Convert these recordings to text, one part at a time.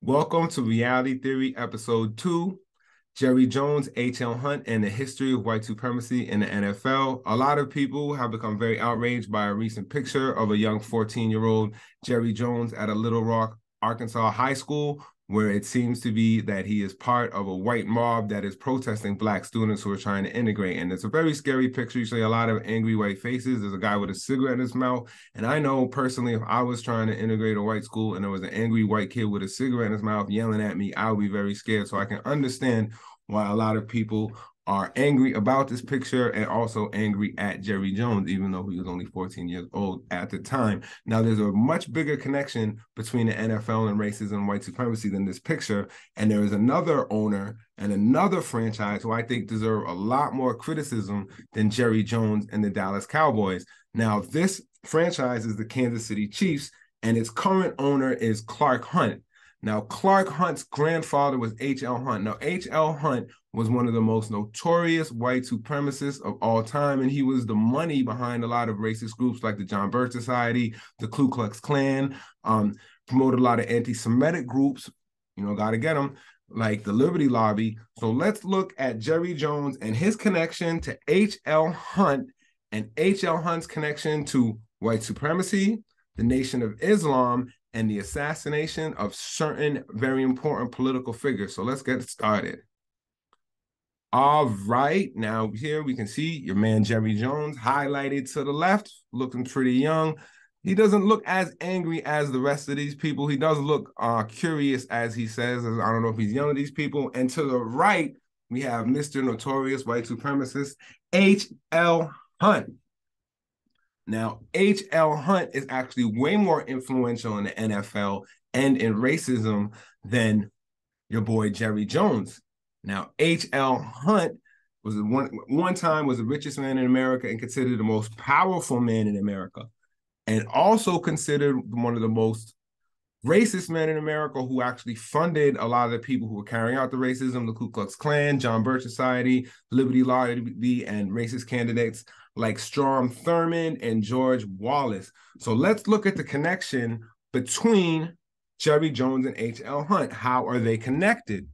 Welcome to Reality Theory, Episode 2, Jerry Jones, H.L. Hunt, and the History of White Supremacy in the NFL. A lot of people have become very outraged by a recent picture of a young 14-year-old Jerry Jones at a Little Rock, Arkansas high school, where it seems to be that he is part of a white mob that is protesting Black students who are trying to integrate. And it's a very scary picture. You see a lot of angry white faces. There's a guy with a cigarette in his mouth. And I know personally, if I was trying to integrate a white school and there was an angry white kid with a cigarette in his mouth yelling at me, I would be very scared. So I can understand why a lot of people are angry about this picture and also angry at Jerry Jones, even though he was only 14 years old at the time. Now, there's a much bigger connection between the NFL and racism and white supremacy than this picture. And there is another owner and another franchise who I think deserve a lot more criticism than Jerry Jones and the Dallas Cowboys. Now, this franchise is the Kansas City Chiefs, and its current owner is Clark Hunt. Now, Clark Hunt's grandfather was H.L. Hunt. Now, H.L. Hunt was one of the most notorious white supremacists of all time, and he was the money behind a lot of racist groups like the John Birch Society, the Ku Klux Klan, promoted a lot of anti-Semitic groups, gotta get them, like the Liberty Lobby. So let's look at Jerry Jones and his connection to H.L. Hunt and H.L. Hunt's connection to white supremacy, the Nation of Islam, and the assassination of certain very important political figures. So let's get started. All right, now here we can see your man Jerry Jones highlighted to the left, looking pretty young. He doesn't look as angry as the rest of these people. He does look curious, as he says. I don't know if he's yelling at these people. And to the right, we have Mr. Notorious White Supremacist, H.L. Hunt. Now, H.L. Hunt is actually way more influential in the NFL and in racism than your boy Jerry Jones. Now, H.L. Hunt was one time was the richest man in America and considered the most powerful man in America, and also considered one of the most racist men in America, who actually funded a lot of the people who were carrying out the racism, the Ku Klux Klan, John Birch Society, Liberty Lobby, and racist candidates like Strom Thurmond and George Wallace. So let's look at the connection between Jerry Jones and H.L. Hunt. How are they connected?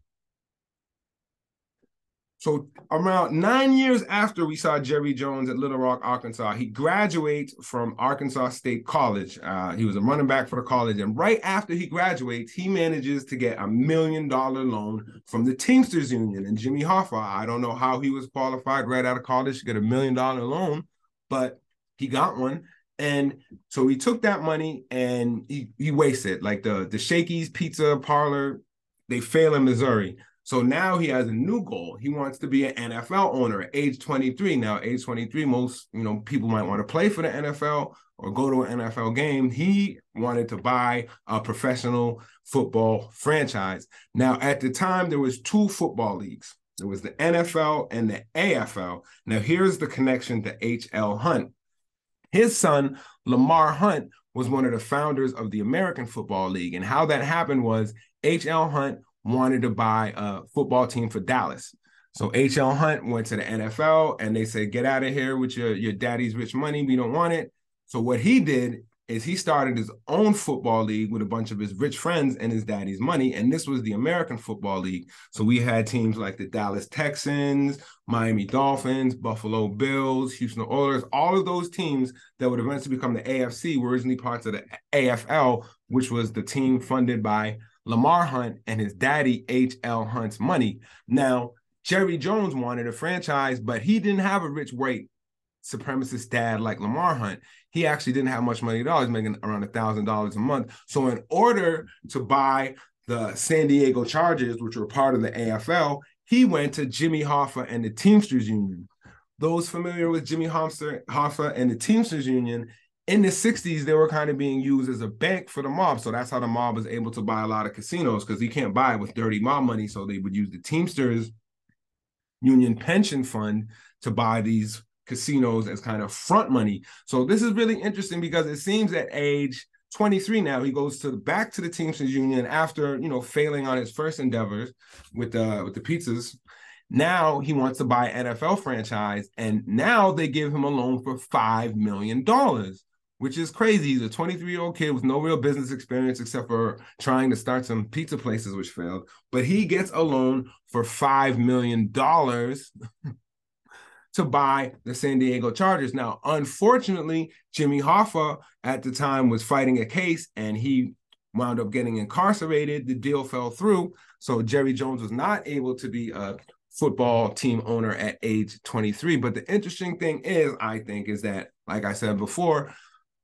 So around 9 years after we saw Jerry Jones at Little Rock, Arkansas, he graduates from Arkansas State College. He was a running back for the college. And right after he graduates, he manages to get $1 million loan from the Teamsters Union. And Jimmy Hoffa, I don't know how he was qualified right out of college to get $1 million loan, but he got one. And so he took that money and he wasted, like the Shakey's Pizza Parlor, they fail in Missouri. So now he has a new goal. He wants to be an NFL owner at age 23. Now, age 23, most people might want to play for the NFL or go to an NFL game. He wanted to buy a professional football franchise. Now, at the time, there was two football leagues. There was the NFL and the AFL. Now, here's the connection to H.L. Hunt. His son, Lamar Hunt, was one of the founders of the American Football League. And how that happened was H.L. Hunt wanted to buy a football team for Dallas. So H.L. Hunt went to the NFL and they said, get out of here with your daddy's rich money. We don't want it. So what he did is he started his own football league with a bunch of his rich friends and his daddy's money. And this was the American Football League. So we had teams like the Dallas Texans, Miami Dolphins, Buffalo Bills, Houston Oilers. All of those teams that would eventually become the AFC were originally parts of the AFL, which was the team funded by Lamar Hunt and his daddy, H.L. Hunt's money. Now, Jerry Jones wanted a franchise, but he didn't have a rich white supremacist dad like Lamar Hunt. He actually didn't have much money at all. He's making around $1,000 a month. So in order to buy the San Diego Chargers, which were part of the AFL, he went to Jimmy Hoffa and the Teamsters Union. Those familiar with Jimmy Hoffa and the Teamsters Union, in the 60s, they were kind of being used as a bank for the mob. So that's how the mob was able to buy a lot of casinos, because you can't buy it with dirty mob money. So they would use the Teamsters Union pension fund to buy these casinos as kind of front money. So this is really interesting because it seems at age 23 now, he goes back to the Teamsters Union after, failing on his first endeavors with the pizzas. Now he wants to buy an NFL franchise, and now they give him a loan for $5 million. which is crazy. He's a 23-year-old kid with no real business experience except for trying to start some pizza places, which failed. But he gets a loan for $5 million to buy the San Diego Chargers. Now, unfortunately, Jimmy Hoffa at the time was fighting a case and he wound up getting incarcerated. The deal fell through. So Jerry Jones was not able to be a football team owner at age 23. But the interesting thing is, I think, is that, like I said before,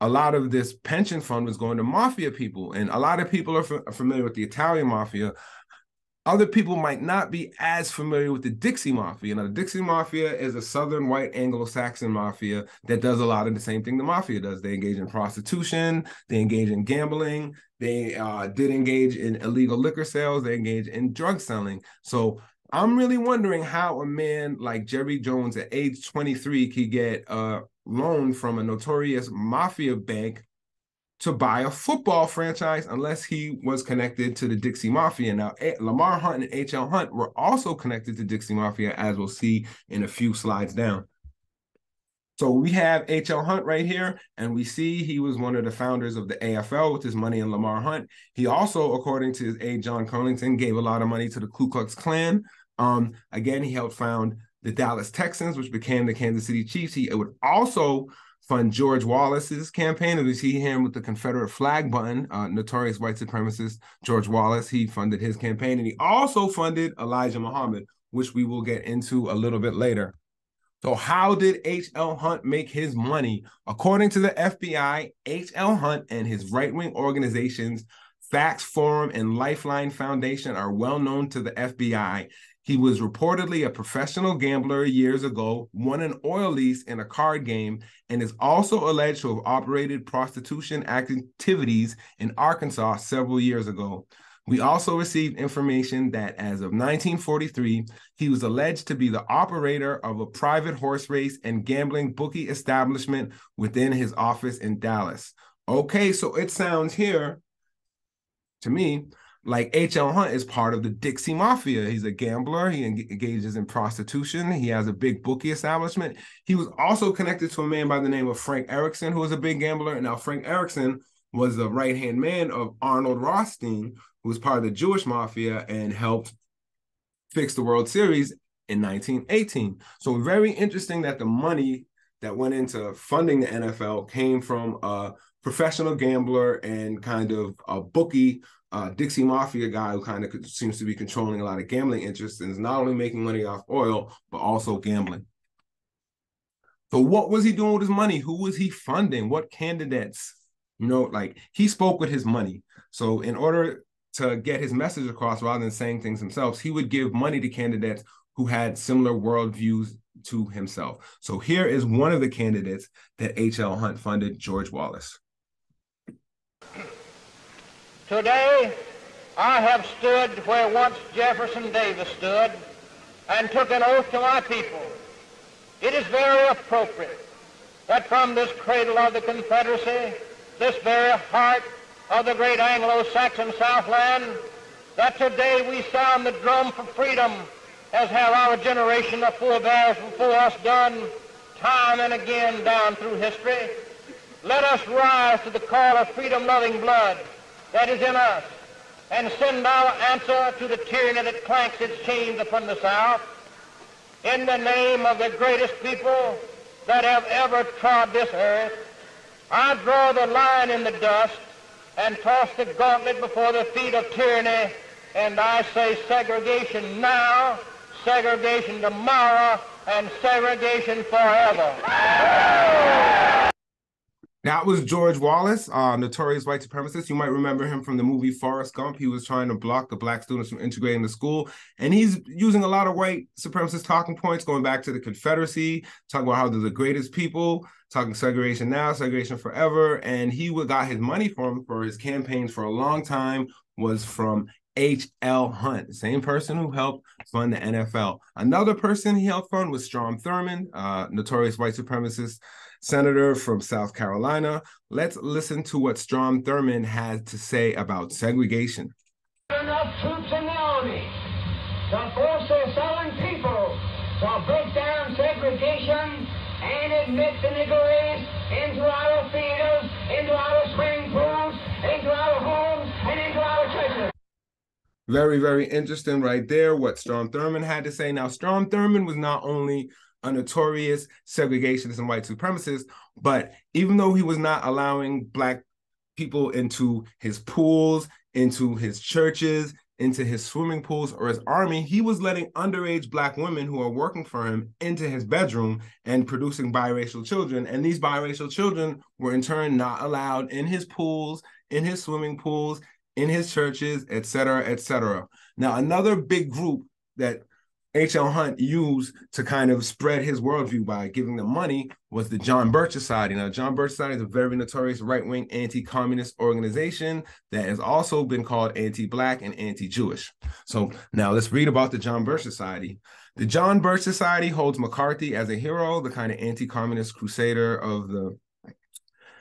a lot of this pension fund was going to mafia people. And a lot of people are familiar with the Italian mafia. Other people might not be as familiar with the Dixie Mafia. Now, the Dixie Mafia is a Southern white Anglo-Saxon mafia that does a lot of the same thing the mafia does. They engage in prostitution. They engage in gambling. They did engage in illegal liquor sales. They engage in drug selling. So I'm really wondering how a man like Jerry Jones at age 23 could get a loan from a notorious mafia bank to buy a football franchise unless he was connected to the Dixie Mafia. Now, Lamar Hunt and H.L. Hunt were also connected to Dixie Mafia, as we'll see in a few slides down. So we have H.L. Hunt right here, and we see he was one of the founders of the AFL with his money in Lamar Hunt. He also, according to his aide, John Carlington, gave a lot of money to the Ku Klux Klan. Again, he helped found the Dallas Texans, which became the Kansas City Chiefs. He would also fund George Wallace's campaign. And we see him with the Confederate flag button, notorious white supremacist George Wallace. He funded his campaign. And he also funded Elijah Muhammad, which we will get into a little bit later. So how did H.L. Hunt make his money? According to the FBI, H.L. Hunt and his right-wing organizations, Facts Forum and Lifeline Foundation, are well known to the FBI. He was reportedly a professional gambler years ago, won an oil lease in a card game, and is also alleged to have operated prostitution activities in Arkansas several years ago. We also received information that as of 1943, he was alleged to be the operator of a private horse race and gambling bookie establishment within his office in Dallas. Okay, so it sounds here to me like H.L. Hunt is part of the Dixie Mafia. He's a gambler. He engages in prostitution. He has a big bookie establishment. He was also connected to a man by the name of Frank Erickson, who was a big gambler. And now Frank Erickson was the right-hand man of Arnold Rothstein, who was part of the Jewish Mafia and helped fix the World Series in 1918. So very interesting that the money that went into funding the NFL came from a professional gambler and kind of a bookie, Dixie Mafia guy who kind of seems to be controlling a lot of gambling interests and is not only making money off oil, but also gambling. So what was he doing with his money? Who was he funding? What candidates? You know, like he spoke with his money. So in order to get his message across rather than saying things himself, he would give money to candidates who had similar worldviews to himself. So here is one of the candidates that H.L. Hunt funded, George Wallace. Today, I have stood where once Jefferson Davis stood and took an oath to my people. It is very appropriate that from this cradle of the Confederacy, this very heart of the great Anglo-Saxon Southland, that today we sound the drum for freedom, as have our generation of forebears before us done time and again down through history. Let us rise to the call of freedom-loving blood that is in us and send our answer to the tyranny that clanks its chains upon the South. In the name of the greatest people that have ever trod this earth, I draw the line in the dust and toss the gauntlet before the feet of tyranny, and I say segregation now, segregation tomorrow, and segregation forever. That was George Wallace, notorious white supremacist. You might remember him from the movie Forrest Gump. He was trying to block the black students from integrating the school. And he's using a lot of white supremacist talking points, going back to the Confederacy, talking about how they're the greatest people, talking segregation now, segregation forever. And he got his money from for his campaigns for a long time was from H.L. Hunt, the same person who helped fund the NFL. Another person he helped fund was Strom Thurmond, notorious white supremacist senator from South Carolina. Let's listen to what Strom Thurmond had to say about segregation. Enough troops in the army to force the Southern people to break down segregation and admit the Negro race into our theaters Very, very interesting right there what Strom Thurmond had to say. Now, Strom Thurmond was not only a notorious segregationist and white supremacist, but even though he was not allowing Black people into his pools, into his churches, into his swimming pools or his army, he was letting underage Black women who are working for him into his bedroom and producing biracial children. And these biracial children were in turn not allowed in his pools, in his swimming pools, in his churches, et cetera, et cetera. Now, another big group that H.L. Hunt used to kind of spread his worldview by giving them money was the John Birch Society. Now, John Birch Society is a very notorious right-wing anti-communist organization that has also been called anti-Black and anti-Jewish. So now let's read about the John Birch Society. The John Birch Society holds McCarthy as a hero, the kind of anti-communist crusader of the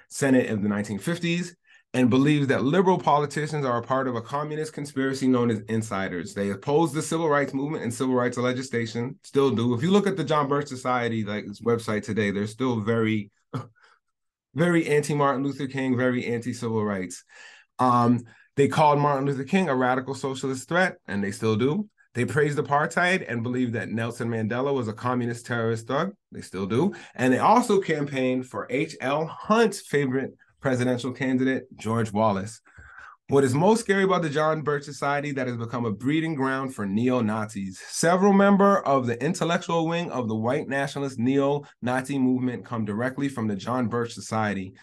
Senate of the 1950s, and believes that liberal politicians are a part of a communist conspiracy known as insiders. They oppose the civil rights movement and civil rights legislation, still do. If you look at the John Birch Society, like this website today, they're still very, very anti-Martin Luther King, very anti-civil rights. They called Martin Luther King a radical socialist threat, and they still do. They praised apartheid and believed that Nelson Mandela was a communist terrorist thug. They still do. And they also campaigned for H.L. Hunt's favorite presidential candidate, George Wallace. What is most scary about the John Birch Society that has become a breeding ground for neo-Nazis. Several members of the intellectual wing of the white nationalist neo-Nazi movement come directly from the John Birch Society.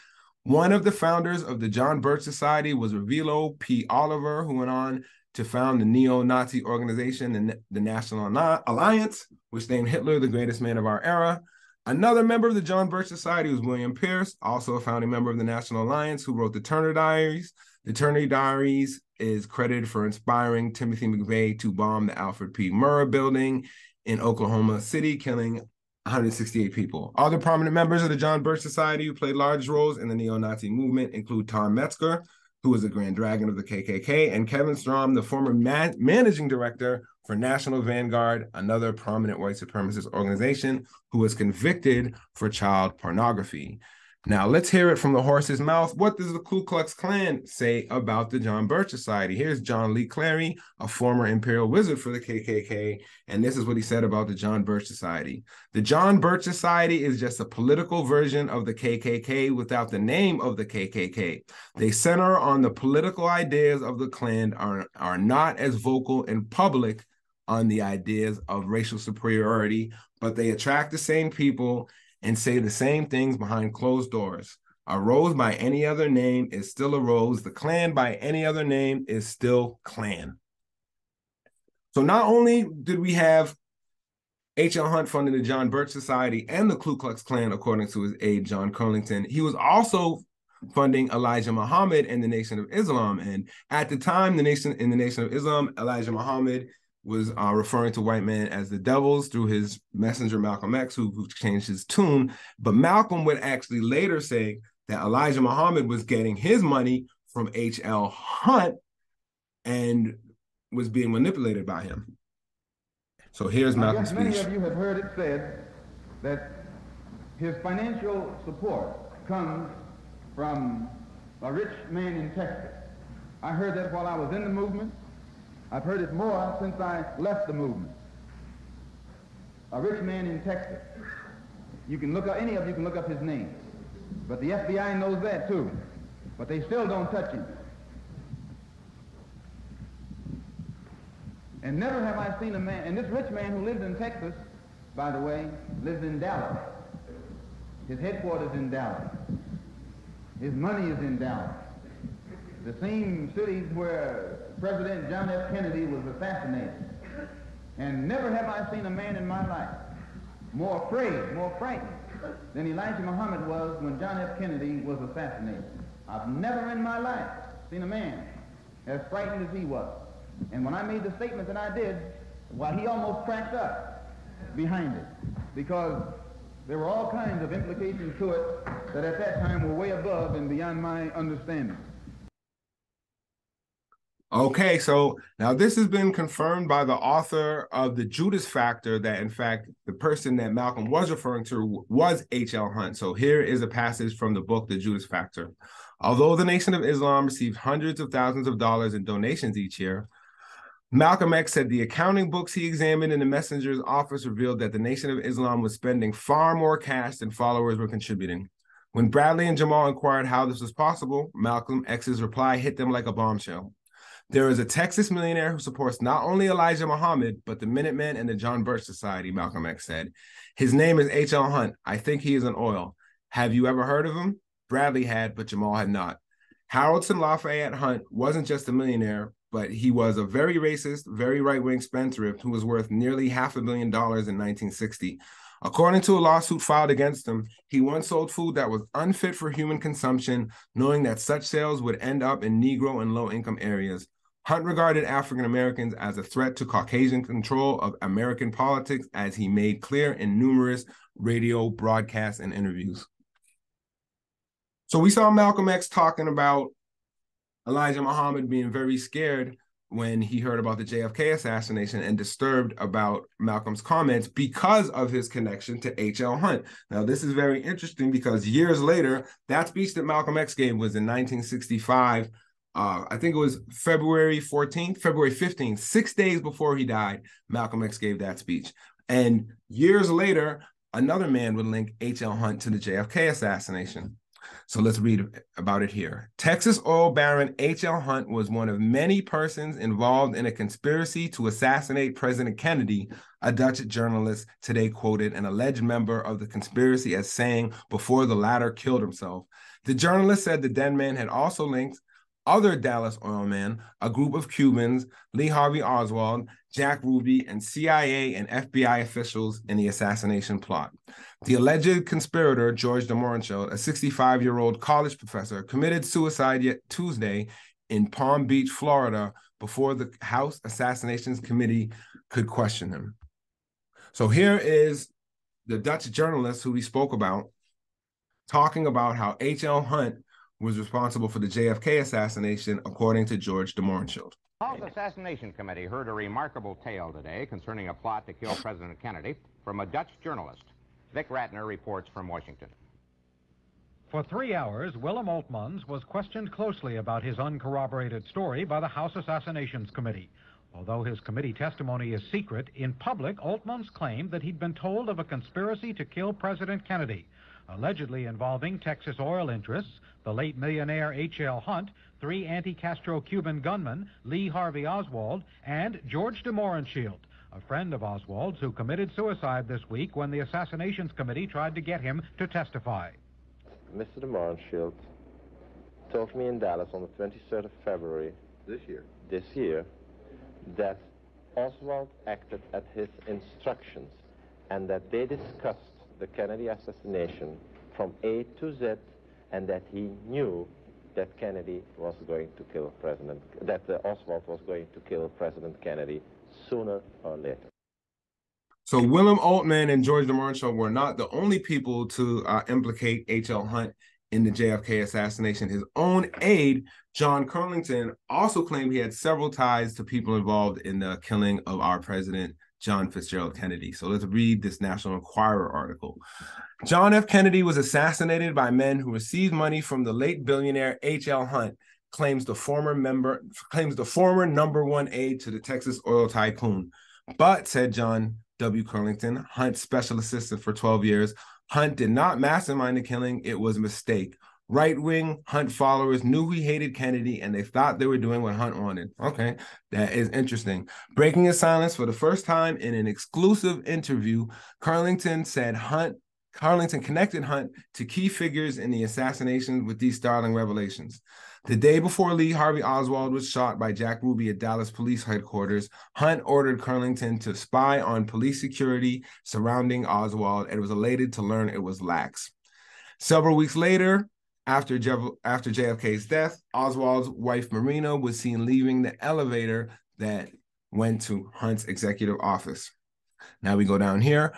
One of the founders of the John Birch Society was Revilo P. Oliver, who went on to found the neo-Nazi organization, the National Alliance, which named Hitler the greatest man of our era. Another member of the John Birch Society was William Pierce, also a founding member of the National Alliance, who wrote the Turner Diaries. The Turner Diaries is credited for inspiring Timothy McVeigh to bomb the Alfred P. Murrah building in Oklahoma City, killing 168 people. Other prominent members of the John Birch Society who played large roles in the neo-Nazi movement include Tom Metzger, who was the Grand Dragon of the KKK, and Kevin Strom, the former managing director for National Vanguard, another prominent white supremacist organization who was convicted for child pornography. Now, let's hear it from the horse's mouth. What does the Ku Klux Klan say about the John Birch Society? Here's John Lee Clary, a former Imperial Wizard for the KKK, and this is what he said about the John Birch Society. The John Birch Society is just a political version of the KKK without the name of the KKK. They center on the political ideas of the Klan, are not as vocal in public on the ideas of racial superiority, but they attract the same people and say the same things behind closed doors. A rose by any other name is still a rose. The Klan by any other name is still Klan. So not only did we have H.L. Hunt funding the John Birch Society and the Ku Klux Klan, according to his aide, John Curlington, he was also funding Elijah Muhammad and the Nation of Islam. And at the time, in the Nation of Islam, Elijah Muhammad was referring to white men as the devils through his messenger, Malcolm X, who changed his tune. But Malcolm would actually later say that Elijah Muhammad was getting his money from H.L. Hunt and was being manipulated by him. So here's Malcolm's speech. Many of you have heard it said that his financial support comes from a rich man in Texas. I heard that while I was in the movement. I've heard it more since I left the movement. A rich man in Texas. You can look up, any of you can look up his name. But the FBI knows that too. But they still don't touch him. And never have I seen a man, and this rich man who lives in Texas, by the way, lives in Dallas. His headquarters in Dallas. His money is in Dallas. The same cities where President John F. Kennedy was assassinated. And never have I seen a man in my life more afraid, more frightened than Elijah Muhammad was when John F. Kennedy was assassinated. I've never in my life seen a man as frightened as he was. And when I made the statement that I did, well, he almost cracked up behind it, because there were all kinds of implications to it that at that time were way above and beyond my understanding. Okay, so now this has been confirmed by the author of The Judas Factor, that in fact the person that Malcolm was referring to was H.L. Hunt. So here is a passage from the book The Judas Factor. Although the Nation of Islam received hundreds of thousands of dollars in donations each year, Malcolm X said the accounting books he examined in the messenger's office revealed that the Nation of Islam was spending far more cash than followers were contributing. When Bradley and Jamal inquired how this was possible, Malcolm X's reply hit them like a bombshell. There is a Texas millionaire who supports not only Elijah Muhammad, but the Minutemen and the John Birch Society, Malcolm X said. His name is H.L. Hunt. I think he is an oil. Have you ever heard of him? Bradley had, but Jamal had not. Harrelson Lafayette Hunt wasn't just a millionaire, but he was a very racist, very right-wing spendthrift who was worth nearly $500 million in 1960. According to a lawsuit filed against him, he once sold food that was unfit for human consumption, knowing that such sales would end up in Negro and low-income areas. Hunt regarded African Americans as a threat to Caucasian control of American politics, as he made clear in numerous radio broadcasts and interviews. So we saw Malcolm X talking about Elijah Muhammad being very scared when he heard about the JFK assassination and disturbed about Malcolm's comments because of his connection to H.L. Hunt. Now, this is very interesting because years later, that speech that Malcolm X gave was in 1965. I think it was February 15th, 6 days before he died, Malcolm X gave that speech. And years later, another man would link H.L. Hunt to the JFK assassination. So let's read about it here. Texas oil baron H.L. Hunt was one of many persons involved in a conspiracy to assassinate President Kennedy, a Dutch journalist today quoted an alleged member of the conspiracy as saying before the latter killed himself. The journalist said the dead man had also linked other Dallas oil men, a group of Cubans, Lee Harvey Oswald, Jack Ruby, and CIA and FBI officials in the assassination plot. The alleged conspirator, George de Mohrenschildt, a 65-year-old college professor, committed suicide Tuesday in Palm Beach, Florida, before the House Assassinations Committee could question him. So here is the Dutch journalist who we spoke about talking about how H.L. Hunt was responsible for the JFK assassination, according to George de Mohrenschildt. The House Assassination Committee heard a remarkable tale today concerning a plot to kill President Kennedy from a Dutch journalist. Vic Ratner reports from Washington. For 3 hours, Willem Oltmans was questioned closely about his uncorroborated story by the House Assassinations Committee. Although his committee testimony is secret, in public, Oltmans claimed that he'd been told of a conspiracy to kill President Kennedy, allegedly involving Texas oil interests, the late millionaire H.L. Hunt, 3 anti-Castro Cuban gunmen, Lee Harvey Oswald, and George de Mohrenschildt, a friend of Oswald's who committed suicide this week when the Assassinations Committee tried to get him to testify. Mr. de Mohrenschildt told me in Dallas on the 23rd of February this year that Oswald acted at his instructions and that they discussed the Kennedy assassination from A to Z, and that he knew that Kennedy was going to kill Oswald was going to kill President Kennedy sooner or later. So Willem Oltman and George de Mohrenschildt were not the only people to implicate H.L. Hunt in the JFK assassination. His own aide, John Curlington, also claimed he had several ties to people involved in the killing of our president, John Fitzgerald Kennedy. So let's read this National Enquirer article. John F. Kennedy was assassinated by men who received money from the late billionaire H.L. Hunt, claims the former number one aide to the Texas oil tycoon. But, said John W. Curlington, Hunt's special assistant for 12 years, Hunt did not mastermind the killing. It was a mistake. Right-wing Hunt followers knew he hated Kennedy, and they thought they were doing what Hunt wanted. Okay, that is interesting. Breaking his silence for the first time in an exclusive interview, Curlington connected Hunt to key figures in the assassination with these startling revelations. The day before Lee Harvey Oswald was shot by Jack Ruby at Dallas Police Headquarters, Hunt ordered Curlington to spy on police security surrounding Oswald and was elated to learn it was lax. Several weeks later, after JFK's death, Oswald's wife Marina was seen leaving the elevator that went to Hunt's executive office. Now we go down here.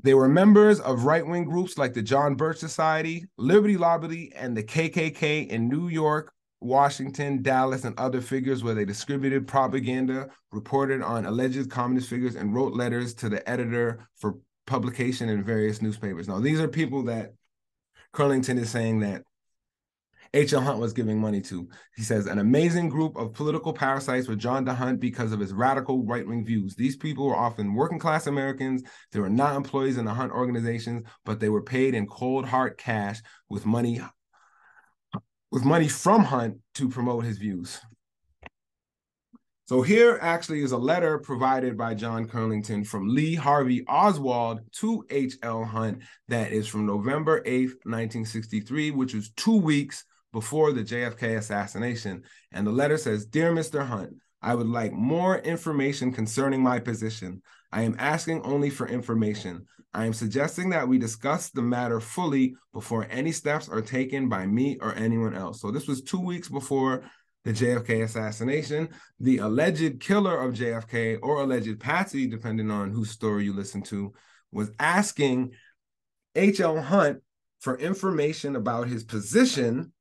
They were members of right-wing groups like the John Birch Society, Liberty Lobby, and the KKK in New York, Washington, Dallas, and other figures where they distributed propaganda, reported on alleged communist figures, and wrote letters to the editor for publication in various newspapers. Now, these are people that Curlington is saying that H.L. Hunt was giving money to. He says, an amazing group of political parasites were drawn to Hunt because of his radical right-wing views. These people were often working-class Americans. They were not employees in the Hunt organizations, but they were paid in cold, hard cash with money from Hunt to promote his views. So here actually is a letter provided by John Curlington from Lee Harvey Oswald to H.L. Hunt that is from November 8th, 1963, which was 2 weeks before the JFK assassination. And the letter says, "Dear Mr. Hunt, I would like more information concerning my position. I am asking only for information. I am suggesting that we discuss the matter fully before any steps are taken by me or anyone else." So this was 2 weeks before the JFK assassination. The alleged killer of JFK, or alleged patsy, depending on whose story you listen to, was asking H.L. Hunt for information about his position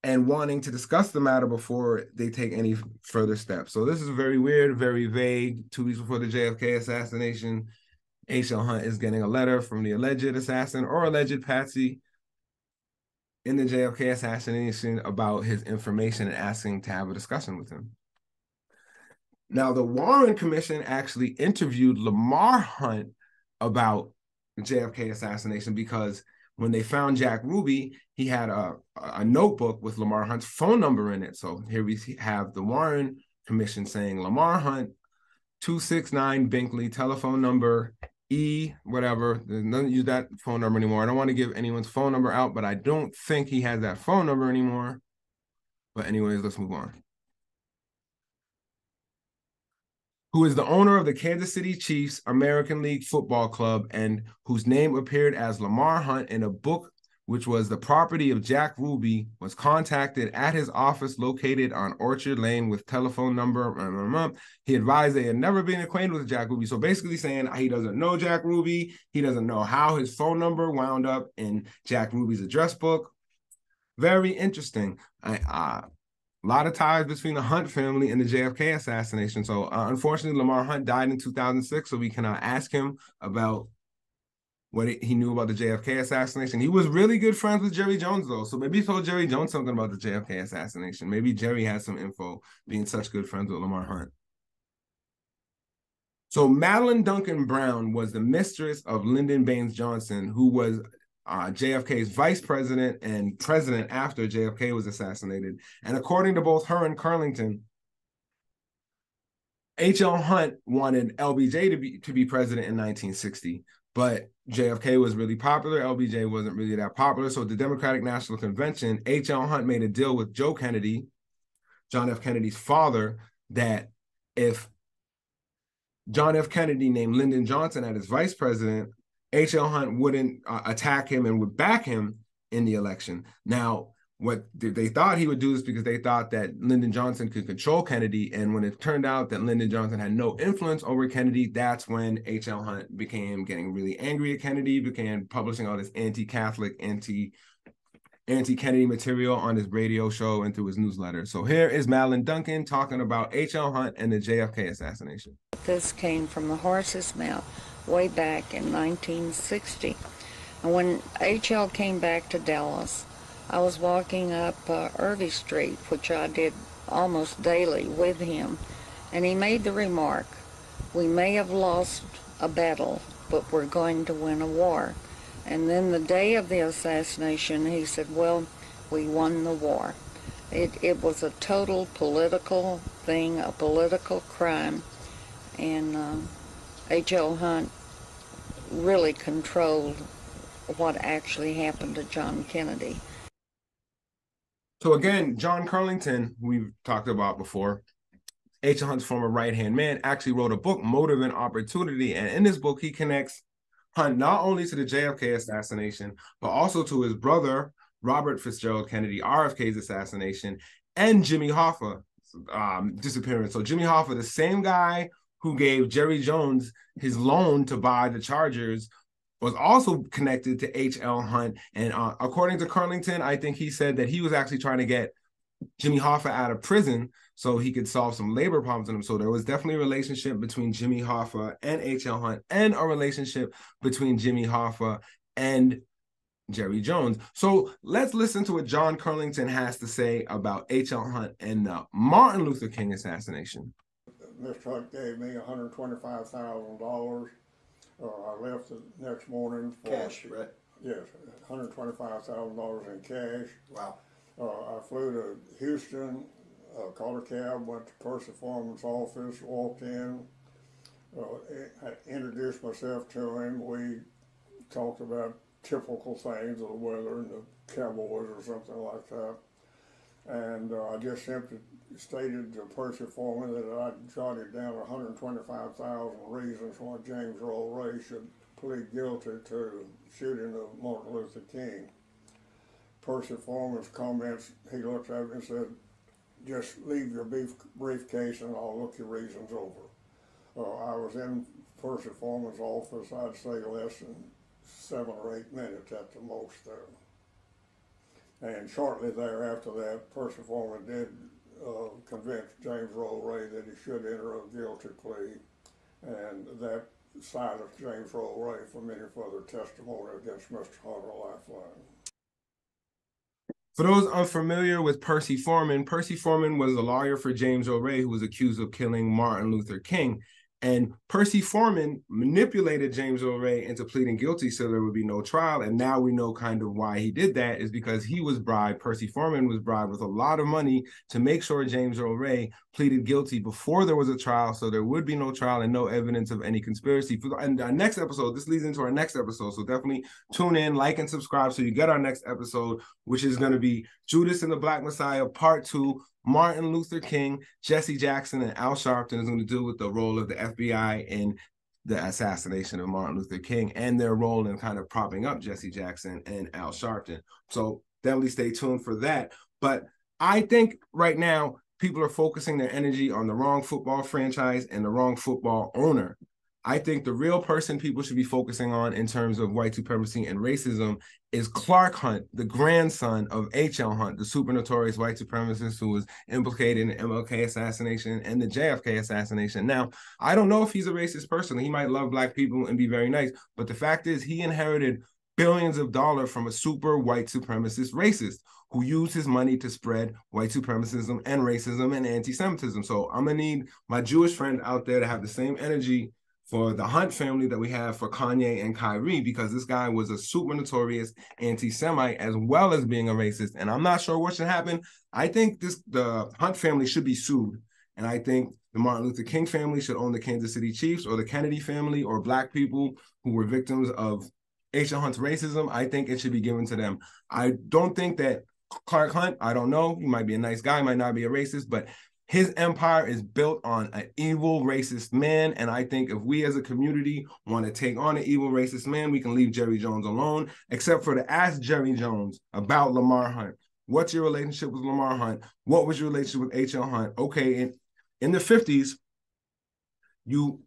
and wanting to discuss the matter before they take any further steps. So this is very weird, very vague. 2 weeks before the JFK assassination, H.L. Hunt is getting a letter from the alleged assassin or alleged patsy in the JFK assassination about his information and asking to have a discussion with him. Now, the Warren Commission actually interviewed Lamar Hunt about the JFK assassination because when they found Jack Ruby, he had a notebook with Lamar Hunt's phone number in it. So here we have the Warren Commission saying Lamar Hunt, 269 Binkley, telephone number whatever. Doesn't use that phone number anymore. I don't want to give anyone's phone number out, but I don't think he has that phone number anymore. But anyways, let's move on. Who is the owner of the Kansas City Chiefs American League Football Club and whose name appeared as Lamar Hunt in a book which was the property of Jack Ruby, was contacted at his office located on Orchard Lane with telephone number. He advised they had never been acquainted with Jack Ruby. So basically saying he doesn't know Jack Ruby. He doesn't know how his phone number wound up in Jack Ruby's address book. Very interesting. A lot of ties between the Hunt family and the JFK assassination. So unfortunately, Lamar Hunt died in 2006, so we cannot ask him about what he knew about the JFK assassination. He was really good friends with Jerry Jones, though. So maybe he told Jerry Jones something about the JFK assassination. Maybe Jerry has some info, being such good friends with Lamar Hunt. So Madeline Duncan Brown was the mistress of Lyndon Baines Johnson, who was JFK's vice president and president after JFK was assassinated. And according to both her and Curlington, H.L. Hunt wanted LBJ to be president in 1960, but JFK was really popular. LBJ wasn't really that popular. So at the Democratic National Convention, H.L. Hunt made a deal with Joe Kennedy, John F. Kennedy's father, that if John F. Kennedy named Lyndon Johnson as his vice president, H.L. Hunt wouldn't attack him and would back him in the election. Now, what they thought he would do is because they thought that Lyndon Johnson could control Kennedy. And when it turned out that Lyndon Johnson had no influence over Kennedy, that's when H.L. Hunt began getting really angry at Kennedy, began publishing all this anti-Catholic, anti-Kennedy material on his radio show and through his newsletter. So here is Madeline Duncan talking about H.L. Hunt and the JFK assassination. This came from the horse's mouth way back in 1960. And when H.L. came back to Dallas, I was walking up Irving Street, which I did almost daily with him, and he made the remark, "We may have lost a battle, but we're going to win a war." And then the day of the assassination, he said, "Well, we won the war." It was a total political thing, a political crime, and H.L. Hunt really controlled what actually happened to John Kennedy. So again, John Curlington, we've talked about before, H.L. Hunt's former right-hand man, actually wrote a book, Motive and Opportunity. And in this book, he connects Hunt not only to the JFK assassination, but also to his brother, Robert Fitzgerald Kennedy, RFK's assassination, and Jimmy Hoffa disappearance. So Jimmy Hoffa, the same guy who gave Jerry Jones his loan to buy the Chargers, was also connected to H.L. Hunt. And according to Curlington, I think he said that he was actually trying to get Jimmy Hoffa out of prison so he could solve some labor problems in him. So there was definitely a relationship between Jimmy Hoffa and H.L. Hunt, and a relationship between Jimmy Hoffa and Jerry Jones. So let's listen to what John Curlington has to say about H.L. Hunt and the Martin Luther King assassination. Mr. Hunt gave me $125,000. I left the next morning for cash, right? Yes, $125,000 in cash. Wow. I flew to Houston, caught a cab, went to Percy Foreman's office, walked in, I introduced myself to him. We talked about typical things of the weather and the Cowboys or something like that. And I just simply stated to Percy Foreman that I'd jotted down 125,000 reasons why James Earl Ray should plead guilty to shooting of Martin Luther King. Percy Foreman's comments, he looked at me and said, just leave your briefcase and I'll look your reasons over. I was in Percy Foreman's office, I'd say less than 7 or 8 minutes at the most there. And shortly thereafter that, Percy Foreman did convince James Earl Ray that he should enter a guilty plea, and that silenced James Earl Ray from any further testimony against Mr. Hunt or Lifeline. For those unfamiliar with Percy Foreman was a lawyer for James Earl Ray who was accused of killing Martin Luther King. And Percy Foreman manipulated James Earl Ray into pleading guilty so there would be no trial. And now we know kind of why he did that is because he was bribed. Percy Foreman was bribed with a lot of money to make sure James Earl Ray pleaded guilty before there was a trial, so there would be no trial and no evidence of any conspiracy. And our next episode, this leads into our next episode, so definitely tune in, like, and subscribe so you get our next episode, which is going to be Judas and the Black Messiah, Part 2, Martin Luther King, Jesse Jackson, and Al Sharpton is going to deal with the role of the FBI in the assassination of Martin Luther King and their role in kind of propping up Jesse Jackson and Al Sharpton. So definitely stay tuned for that. But I think right now people are focusing their energy on the wrong football franchise and the wrong football owner. I think the real person people should be focusing on in terms of white supremacy and racism is Clark Hunt, the grandson of H.L. Hunt, the super notorious white supremacist who was implicated in the MLK assassination and the JFK assassination. Now, I don't know if he's a racist person. He might love Black people and be very nice, but the fact is he inherited billions of dollars from a super white supremacist racist who used his money to spread white supremacism and racism and anti-Semitism. So I'm going to need my Jewish friend out there to have the same energy for the Hunt family that we have for Kanye and Kyrie, because this guy was a super notorious anti-Semite as well as being a racist. And I'm not sure what should happen. I think the Hunt family should be sued. And I think the Martin Luther King family should own the Kansas City Chiefs, or the Kennedy family, or Black people who were victims of H.L. Hunt's racism. I think it should be given to them. I don't think that Clark Hunt, I don't know, he might be a nice guy, might not be a racist, but his empire is built on an evil, racist man, and I think if we as a community want to take on an evil, racist man, we can leave Jerry Jones alone, except for to ask Jerry Jones about Lamar Hunt. What's your relationship with Lamar Hunt? What was your relationship with H.L. Hunt? Okay, in the 50s, you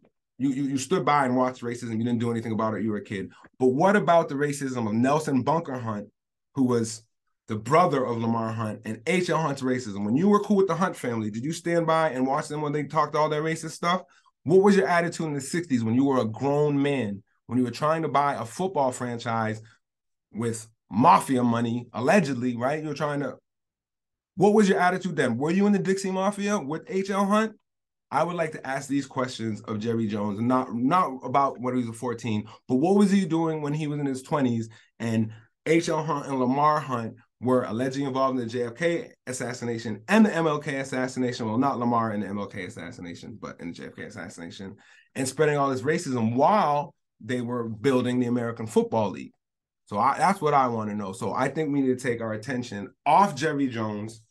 stood by and watched racism. You didn't do anything about it. You were a kid. But what about the racism of Nelson Bunker Hunt, who was the brother of Lamar Hunt, and H.L. Hunt's racism? When you were cool with the Hunt family, did you stand by and watch them when they talked all that racist stuff? What was your attitude in the 60s when you were a grown man, when you were trying to buy a football franchise with mafia money, allegedly, right? You were trying to, what was your attitude then? Were you in the Dixie Mafia with H.L. Hunt? I would like to ask these questions of Jerry Jones, not about when he was 14, but what was he doing when he was in his 20s and H.L. Hunt and Lamar Hunt were allegedly involved in the JFK assassination and the MLK assassination. Well, not Lamar in the MLK assassination, but in the JFK assassination, and spreading all this racism while they were building the American Football League. So that's what I want to know. So I think we need to take our attention off Jerry Jones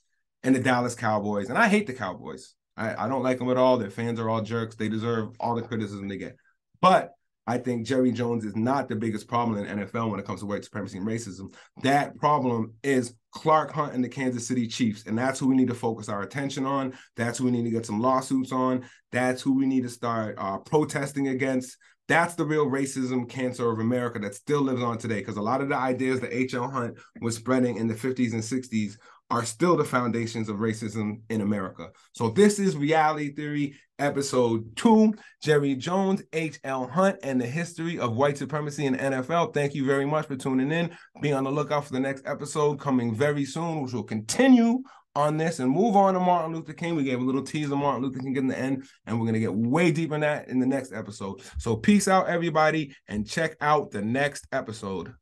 and the Dallas Cowboys. And I hate the Cowboys. I don't like them at all. Their fans are all jerks. They deserve all the criticism they get. But I think Jerry Jones is not the biggest problem in the NFL when it comes to white supremacy and racism. That problem is Clark Hunt and the Kansas City Chiefs, and that's who we need to focus our attention on. That's who we need to get some lawsuits on. That's who we need to start protesting against. That's the real racism cancer of America that still lives on today, because a lot of the ideas that H.L. Hunt was spreading in the 50s and 60s are still the foundations of racism in America. So this is Reality Theory, episode 2, Jerry Jones, H.L. Hunt, and the history of white supremacy in the NFL. Thank you very much for tuning in. Be on the lookout for the next episode coming very soon, which will continue on this and move on to Martin Luther King. We gave a little teaser of Martin Luther King in the end, and we're going to get way deeper in that in the next episode. So peace out, everybody, and check out the next episode.